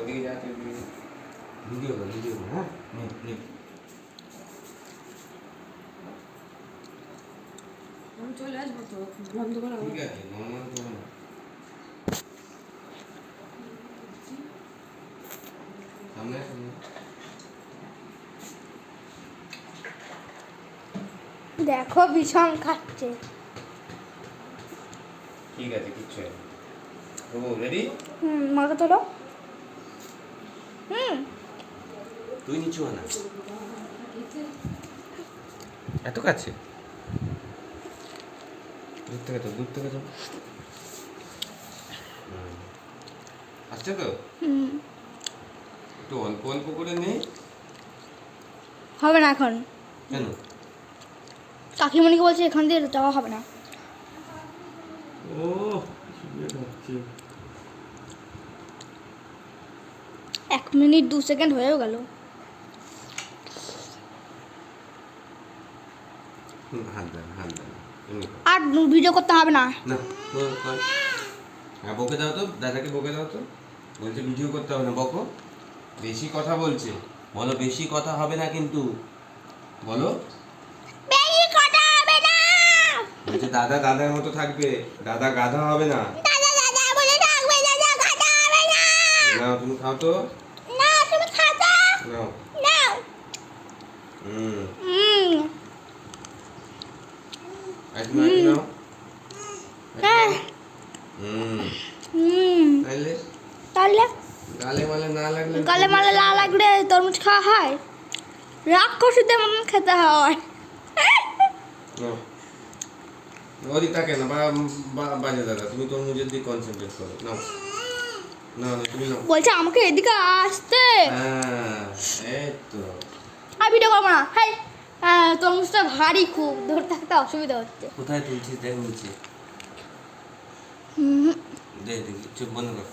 ওদিকে যা তুই ভিডিও কর হ্যাঁ নে নে আমি চলে আসবো তো বন্ধ করে ঠিক আছে নরমাল করো না সামনে সামনে দেখো ভীষণ খাচ্ছে। ঠিক আছে কিচ্ছু হবে ও রেডি মাকে তোলো। তুই নিচু না এত কাছে দূর থেকে তো আসছে তো একটু অল্প অল্প করে নে হবে না এখন, কেন কাকিমণিকে বলছে এখান দিয়ে যাওয়া হবে না। ও শুয়ে যাচ্ছে 1 মিনিট 2 সেকেন্ড হয়েও গেল। হাত দেন এমনি কর। আর ভিডিও করতে হবে না। না কর হ্যাঁ বকে দাও তো দাদাকে বকে দাও তো বলছে ভিডিও করতে হবে না বকো বেশি কথা বলছে বলো বেশি কথা হবে না কিন্তু বলো বেশি কথা হবে না। বলছে দাদা দাদার মতো থাকবে দাদা গাধা হবে না দাদা দাদা বলে থাকবে, দাদা কথা হবে না। নাও তুমি খাও তো না তুমি খাতা নাও নাও। তুমি নাও হ্যাঁ তাইলে তাহলে গালে মালে না লাগলে গালে মালে না লাগলে তরমুজ খাওয়া হয়, রাক্ষসীদের মতন খেতে হয়। নাও ওদিক তাকে না বাজে দাদা তুমি তোর মুজের দিকে কনসেন্ট্রেট করো নাও না না তুমি নাও বলছে আমাকে এদিকে আসতে। হ্যাঁ এই তো আর ভিডিও করবো না। হাই তরমুজটা ভারী, খুব ধরতে থাকতে অসুবিধা হচ্ছে। কোথায় তুলছিস দেখ নিচে দে দেখি চোখ বন্ধ কর